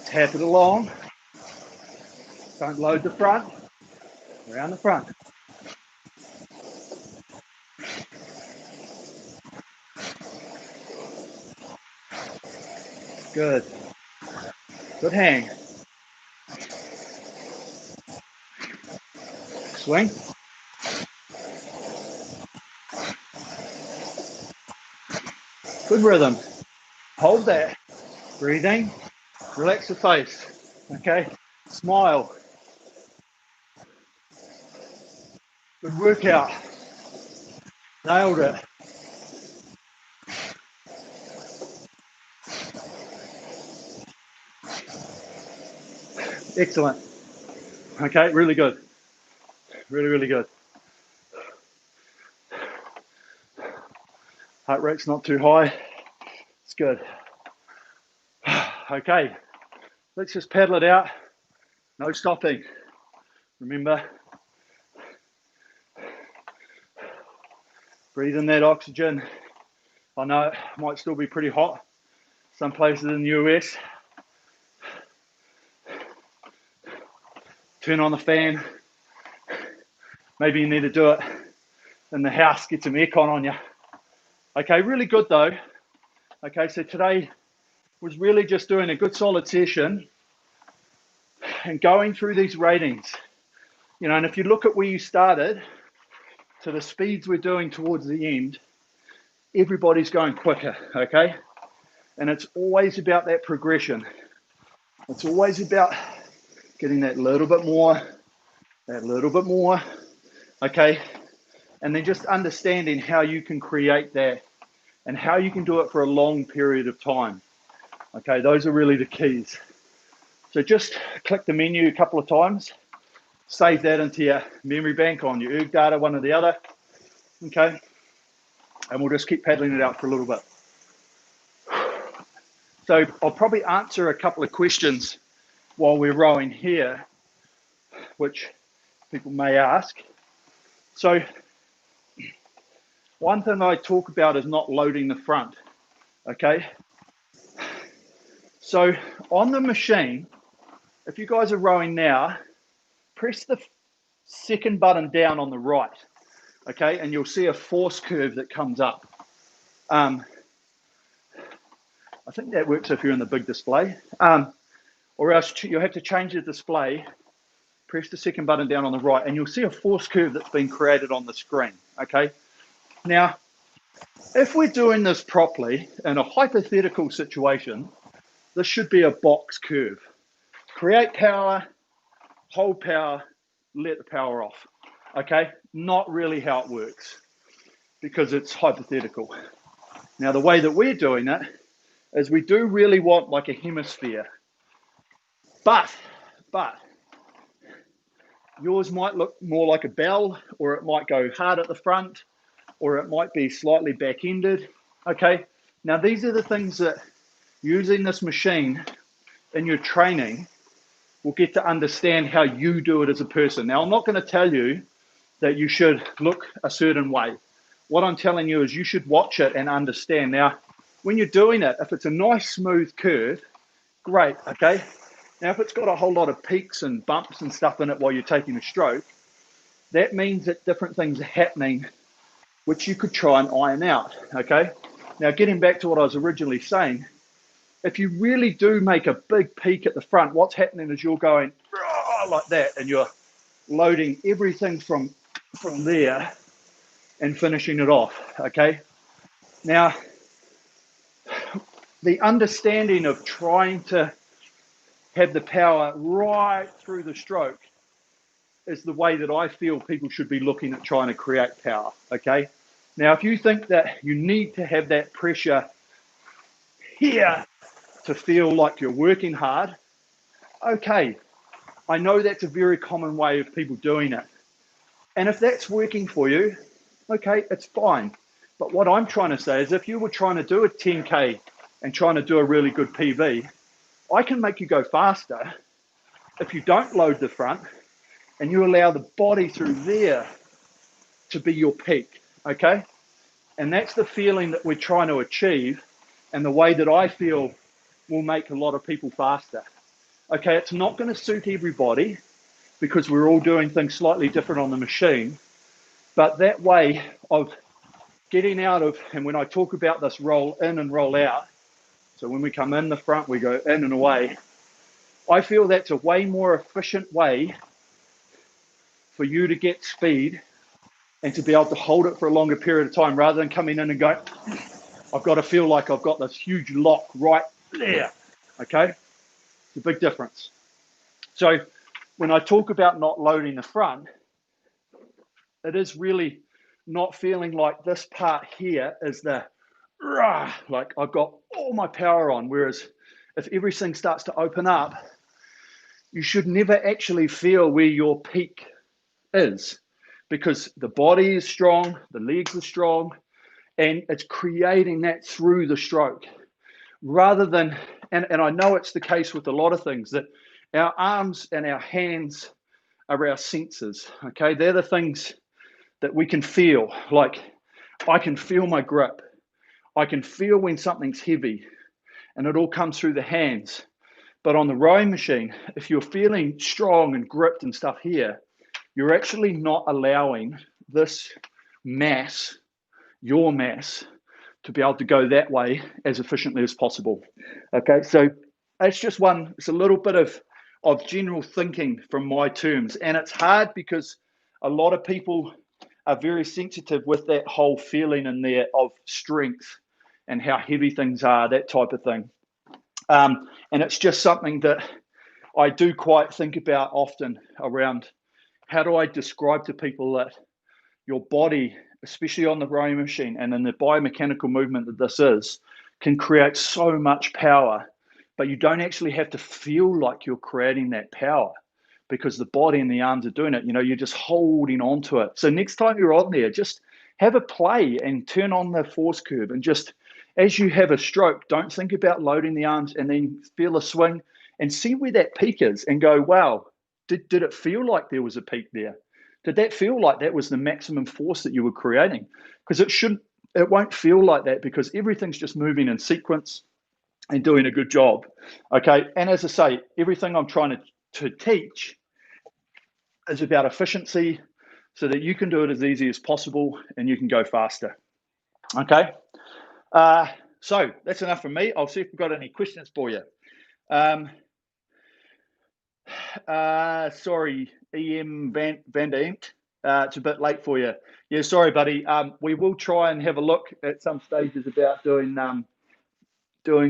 Tap it along. Don't load the front. Around the front. Good. Good hang. Swing. Good rhythm. Hold that. Breathing. Relax the face. Okay. Smile. Good workout. Nailed it. Excellent. Okay, really good. Really, really good. Heart rate's not too high. It's good. Okay, let's just paddle it out. No stopping. Remember, breathe in that oxygen. I know it might still be pretty hot some places in the US. Turn on the fan. Maybe you need to do it in the house, get some aircon on you. Okay, really good though. Okay, so today was really just doing a good solid session and going through these ratings. You know, and if you look at where you started to the speeds we're doing towards the end, everybody's going quicker, okay? And it's always about that progression. It's always about getting that little bit more, okay? And then just understanding how you can create that and how you can do it for a long period of time. Okay, those are really the keys. So just click the menu a couple of times, save that into your memory bank on your erg data, one or the other, okay? And we'll just keep paddling it out for a little bit. So I'll probably answer a couple of questions while we're rowing here, which people may ask. So one thing I talk about is not loading the front, okay? So on the machine, if you guys are rowing now, press the second button down on the right, okay? And you'll see a force curve that comes up. I think that works if you're in the big display. Or else you'll have to change the display, press the second button down on the right, and you'll see a force curve that's been created on the screen, okay? Now, if we're doing this properly, in a hypothetical situation, this should be a box curve. Create power, hold power, let the power off, okay? Not really how it works, because it's hypothetical. Now, the way that we're doing it is we do really want like a hemisphere, but yours might look more like a bell, or it might go hard at the front, or it might be slightly back-ended, okay? Now, these are the things that using this machine in your training will get to understand how you do it as a person. Now, I'm not going to tell you that you should look a certain way. What I'm telling you is you should watch it and understand. Now, when you're doing it, if it's a nice smooth curve, great, okay? Now, if it's got a whole lot of peaks and bumps and stuff in it while you're taking a stroke, that means that different things are happening, which you could try and iron out, okay? Now, getting back to what I was originally saying, if you really do make a big peak at the front, what's happening is you're going like that, and you're loading everything from there and finishing it off, okay? Now, the understanding of trying to have the power right through the stroke is the way that I feel people should be looking at trying to create power, okay? Now, if you think that you need to have that pressure here to feel like you're working hard, okay, I know that's a very common way of people doing it. And if that's working for you, okay, it's fine. But what I'm trying to say is if you were trying to do a 10K and trying to do a really good PB, I can make you go faster if you don't load the front and you allow the body through there to be your peak, okay? And that's the feeling that we're trying to achieve, and the way that I feel will make a lot of people faster. Okay, it's not going to suit everybody because we're all doing things slightly different on the machine, but that way of getting out of, and when I talk about this roll in and roll out, so when we come in the front, we go in and away, I feel that's a way more efficient way for you to get speed and to be able to hold it for a longer period of time rather than coming in and go, I've got to feel like I've got this huge lock right there, okay? It's a big difference. So when I talk about not loading the front, it is really not feeling like this part here is the, like I've got all my power on, whereas if everything starts to open up, you should never actually feel where your peak is because the body is strong, the legs are strong, and it's creating that through the stroke rather than, and I know it's the case with a lot of things, that our arms and our hands are our senses, okay? They're the things that we can feel. Like I can feel my grip. I can feel when something's heavy, and it all comes through the hands. But on the rowing machine, if you're feeling strong and gripped and stuff here, you're actually not allowing this mass, your mass, to be able to go that way as efficiently as possible. Okay, so it's just one, it's a little bit of general thinking from my terms. And it's hard because a lot of people are very sensitive with that whole feeling in there of strength and how heavy things are, that type of thing. And it's just something that I do quite think about often around how do I describe to people that your body, especially on the rowing machine and in the biomechanical movement that this is, can create so much power, but you don't actually have to feel like you're creating that power because the body and the arms are doing it. You're just holding on to it. So next time you're on there, just have a play and turn on the force curve, and just as you have a stroke, don't think about loading the arms, and then feel a swing and see where that peak is and go, wow, did it feel like there was a peak there? Did that feel like that was the maximum force that you were creating? Because it won't feel like that, because everything's just moving in sequence and doing a good job. Okay. And as I say, everything I'm trying to teach is about efficiency so that you can do it as easy as possible and you can go faster. Okay. So that's enough from me. I'll see if we've got any questions for you. Sorry, EM Van Dient. It's a bit late for you. Yeah, sorry, buddy. We will try and have a look at some stages about doing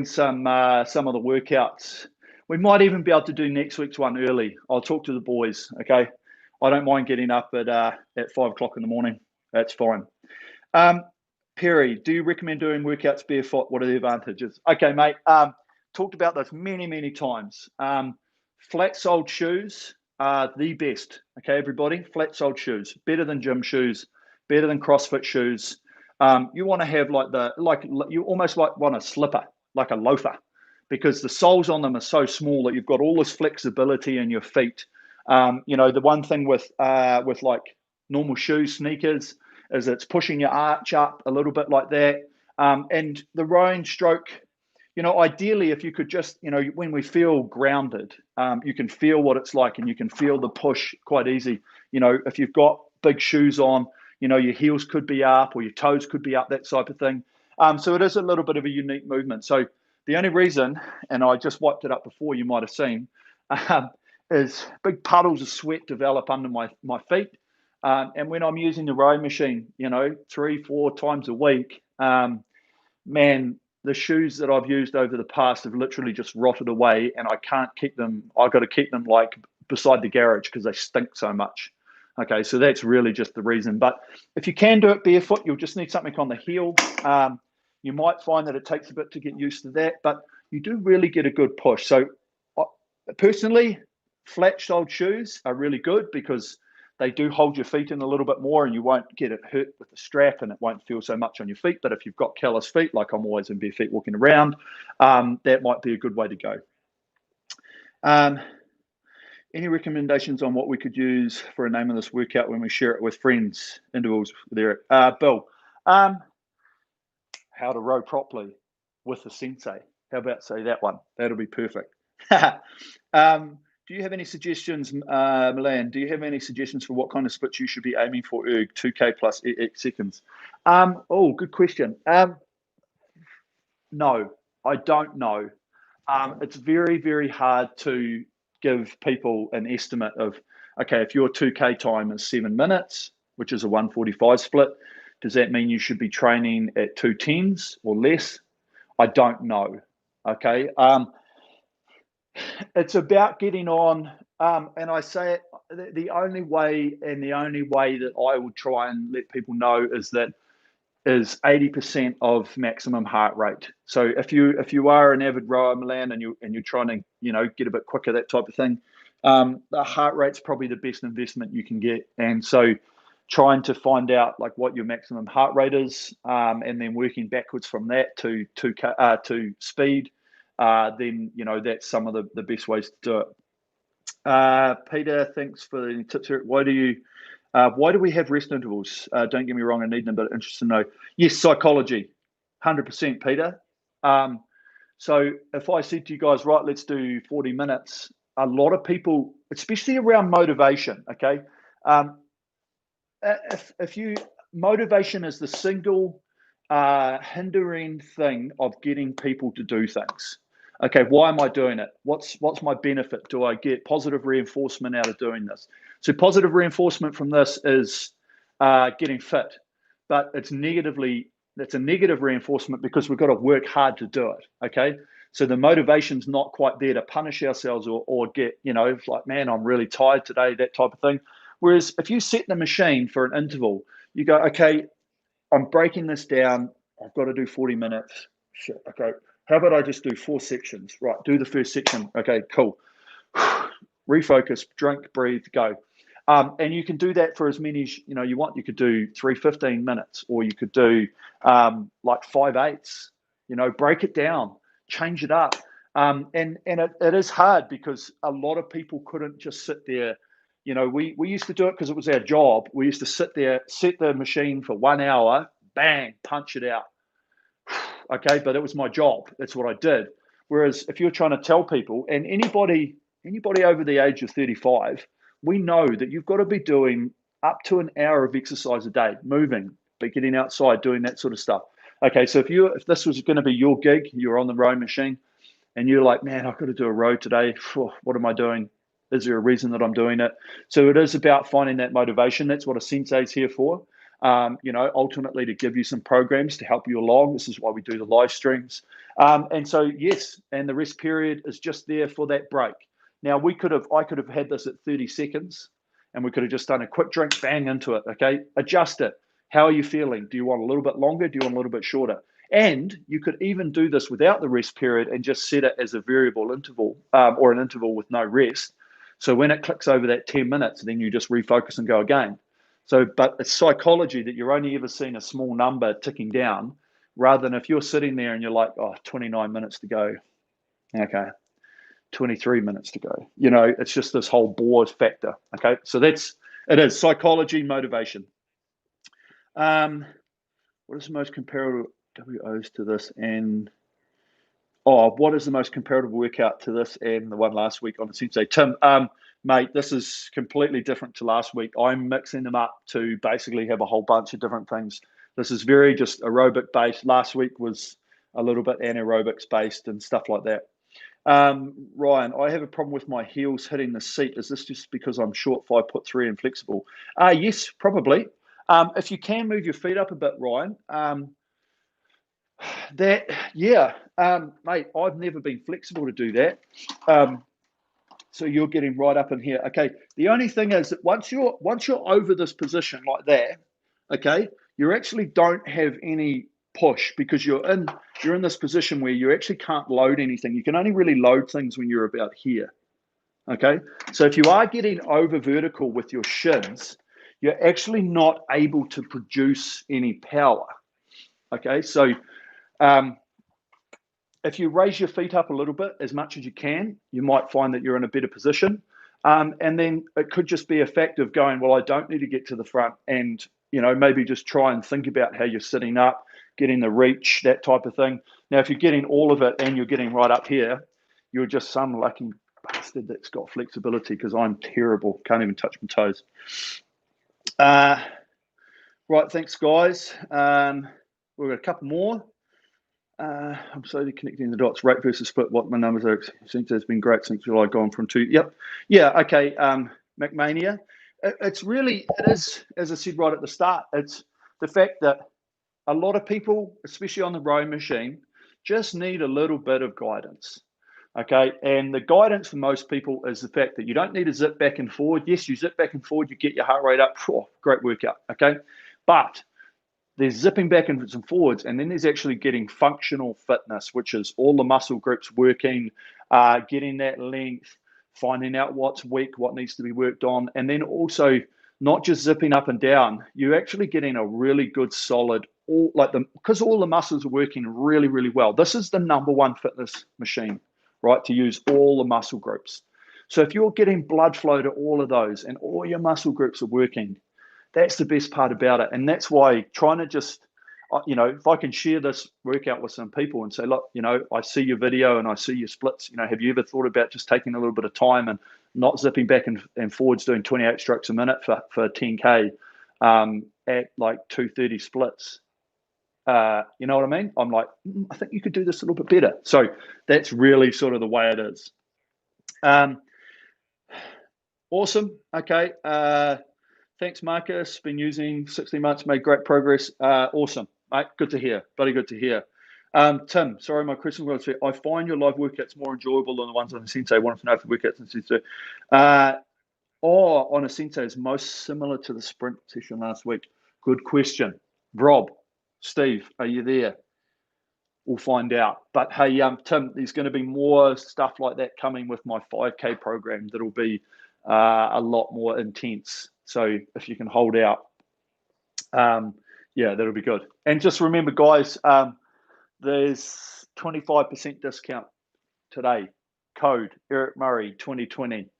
some of the workouts. We might even be able to do next week's one early. I'll talk to the boys. Okay, I don't mind getting up at 5 o'clock in the morning. That's fine. Perry, do you recommend doing workouts barefoot? What are the advantages? Okay, mate. Talked about this many times. Flat-soled shoes are the best. Okay, everybody, flat-soled shoes, better than gym shoes, better than CrossFit shoes. You want to have you almost want a slipper, like a loafer, because the soles on them are so small that you've got all this flexibility in your feet. The one thing with like normal shoes, sneakers, is it's pushing your arch up a little bit like that. And the rowing stroke, ideally, if you could just, when we feel grounded, you can feel what it's like, and you can feel the push quite easy. If you've got big shoes on, your heels could be up or your toes could be up, that type of thing. So it is a little bit of a unique movement. So the only reason, and I just wiped it up before, you might have seen, is big puddles of sweat develop under my feet. And when I'm using the rowing machine, 3-4 times a week, man, the shoes that I've used over the past have literally just rotted away, and I can't keep them. I've got to keep them like beside the garage because they stink so much. Okay, so that's really just the reason. But if you can do it barefoot, you'll just need something on the heel. You might find that it takes a bit to get used to that, but you do really get a good push. So personally, flat-soled shoes are really good because they do hold your feet in a little bit more, and you won't get it hurt with the strap, and it won't feel so much on your feet. But if you've got callous feet, like I'm always in bare feet walking around, that might be a good way to go. Any recommendations on what we could use for a name of this workout when we share it with friends, individuals there? Bill, how to row properly with the sensei. How about say that one? That'll be perfect. Do you have any suggestions, Milan? Do you have any suggestions for what kind of splits you should be aiming for erg 2K plus X seconds? Good question. No, I don't know. It's very hard to give people an estimate of, okay, if your 2K time is 7 minutes, which is a 1:45 split, does that mean you should be training at 2:10s or less? I don't know. Okay. It's about getting on, and I say it, the only way that I would try and let people know is 80% of maximum heart rate. So if you are an avid rower, Milan, and you're trying to get a bit quicker, that type of thing, the heart rate's probably the best investment you can get. And so trying to find out like what your maximum heart rate is, and then working backwards from that to speed. Then that's some of the best ways to do it. Peter, thanks for the tips here. Why do we have rest intervals? Don't get me wrong, I need them, but interested to know. Yes, psychology, 100%, Peter. So if I said to you guys, right, let's do 40 minutes, a lot of people, especially around motivation, okay? Motivation is the single hindering thing of getting people to do things. Okay, why am I doing it? What's my benefit? Do I get positive reinforcement out of doing this? So positive reinforcement from this is getting fit, but it's a negative reinforcement because we've got to work hard to do it. Okay, So the motivation's not quite there to punish ourselves or get, it's like, man, I'm really tired today, that type of thing. Whereas if you set the machine for an interval, you go, okay, I'm breaking this down. I've got to do 40 minutes. Shit, okay. How about I just do 4 sections? Right, do the first section. Okay, cool. Refocus, drink, breathe, go. And you can do that for as many as you want. You could do 3 15 minutes, or you could do like 5/8. Break it down, change it up. And it is hard because a lot of people couldn't just sit there. We used to do it because it was our job. We used to sit there, set the machine for 1 hour, bang, punch it out. Okay, but it was my job. That's what I did. Whereas if you're trying to tell people, and anybody over the age of 35, we know that you've got to be doing up to an hour of exercise a day, moving, but getting outside, doing that sort of stuff. Okay, so if this was going to be your gig, you're on the rowing machine, and you're like, man, I've got to do a row today. What am I doing? Is there a reason that I'm doing it? So it is about finding that motivation. That's what a sensei is here for. Ultimately to give you some programs to help you along. This is why we do the live streams. And so, yes, and the rest period is just there for that break. Now, I could have had this at 30 seconds, and we could have just done a quick drink, bang into it, okay? Adjust it. How are you feeling? Do you want a little bit longer? Do you want a little bit shorter? And you could even do this without the rest period and just set it as a variable interval or an interval with no rest. So when it clicks over that 10 minutes, then you just refocus and go again. So, but it's psychology that you're only ever seeing a small number ticking down, rather than if you're sitting there and you're like, 29 minutes to go. Okay, 23 minutes to go. It's just this whole bore factor. Okay, so it is psychology, motivation. What is the most comparable WOs to this? And what is the most comparative workout to this and the one last week on the Sensei? Tim, mate, this is completely different to last week. I'm mixing them up to basically have a whole bunch of different things. This is very just aerobic based. Last week was a little bit anaerobics based and stuff like that. Ryan, I have a problem with my heels hitting the seat. Is this just because I'm short 5'3" and flexible? Yes, probably. If you can move your feet up a bit, Ryan, mate, I've never been flexible to do that. So you're getting right up in here. Okay. The only thing is that once you're over this position like that, okay, you actually don't have any push because you're in this position where you actually can't load anything. You can only really load things when you're about here. Okay. So if you are getting over vertical with your shins, you're actually not able to produce any power. Okay. So if you raise your feet up a little bit as much as you can, you might find that you're in a better position. And then it could just be a fact of going, well, I don't need to get to the front and, maybe just try and think about how you're sitting up, getting the reach, that type of thing. Now, if you're getting all of it and you're getting right up here, you're just some lucky bastard that's got flexibility because I'm terrible. Can't even touch my toes. Right, thanks, guys. We've got a couple more. I'm slowly connecting the dots. Rate versus split. What my numbers are. Since it's been great since July, gone from 2. Yep. Yeah. Okay. McMania. It is, as I said right at the start, it's the fact that a lot of people, especially on the rowing machine, just need a little bit of guidance. Okay. And the guidance for most people is the fact that you don't need to zip back and forward. Yes, you zip back and forward, you get your heart rate up. Great workout. Okay. But there's zipping back and forwards, and then there's actually getting functional fitness, which is all the muscle groups working, getting that length, finding out what's weak, what needs to be worked on, and then also not just zipping up and down. You're actually getting a really good solid, because all the muscles are working really, really well. This is the number one fitness machine, right, to use all the muscle groups. So if you're getting blood flow to all of those and all your muscle groups are working, that's the best part about it. And that's why trying to just, if I can share this workout with some people and say, look, I see your video and I see your splits, have you ever thought about just taking a little bit of time and not zipping back and forwards doing 28 strokes a minute for 10K at like 230 splits? You know what I mean? I'm like, I think you could do this a little bit better. So that's really sort of the way it is. Awesome. Okay. Thanks, Marcus. Been using 16 months, made great progress. Awesome, mate. Good to hear. Bloody good to hear. Tim, sorry, my question was, I find your live workouts more enjoyable than the ones on the Sensei. I wanted to know if the workouts on Sensei on a Sensei is most similar to the sprint session last week. Good question. Rob, Steve, are you there? We'll find out. But hey, Tim, there's going to be more stuff like that coming with my 5K program that'll be a lot more intense. So if you can hold out, yeah, that'll be good. And just remember, guys, there's 25% discount today. Code Eric Murray 2020.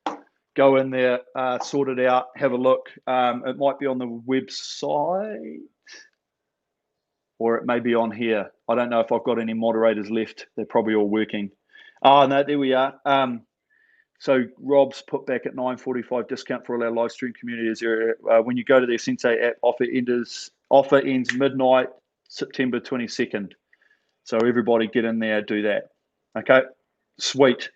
Go in there, sort it out, have a look. It might be on the website, or it may be on here. I don't know if I've got any moderators left. They're probably all working. Oh, no, there we are. So Rob's put back at 9:45 discount for all our live stream communities. When you go to their Sensei app, offer ends midnight, September 22nd. So everybody get in there, do that. Okay, sweet.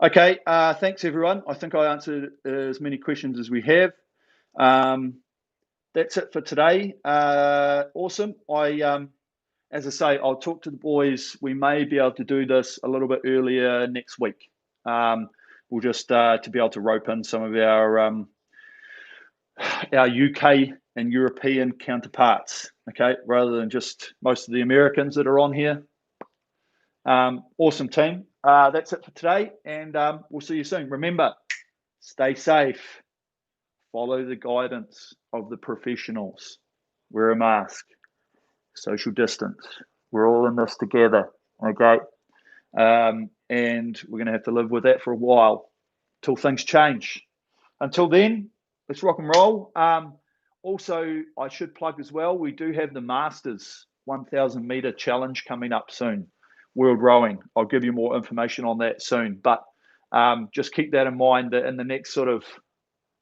Okay, thanks everyone. I think I answered as many questions as we have. That's it for today. Awesome. As I say, I'll talk to the boys. We may be able to do this a little bit earlier next week. We'll just to be able to rope in some of our UK and European counterparts, okay, rather than just most of the Americans that are on here. Awesome team. That's it for today, and we'll see you soon. Remember, stay safe. Follow the guidance of the professionals. Wear a mask. Social distance. We're all in this together, okay? And we're going to have to live with that for a while till things change. Until then, let's rock and roll. Also, I should plug as well, we do have the Masters 1,000 meter challenge coming up soon. World Rowing. I'll give you more information on that soon. But just keep that in mind that in the next sort of,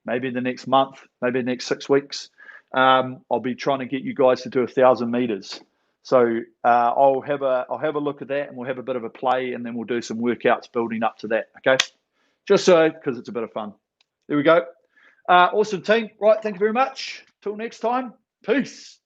maybe the next month, maybe the next 6 weeks, I'll be trying to get you guys to do 1,000 meters. So I'll have a look at that, and we'll have a bit of a play, and then we'll do some workouts building up to that. Okay, just so because it's a bit of fun. There we go. Awesome team. Right, thank you very much. Till next time. Peace.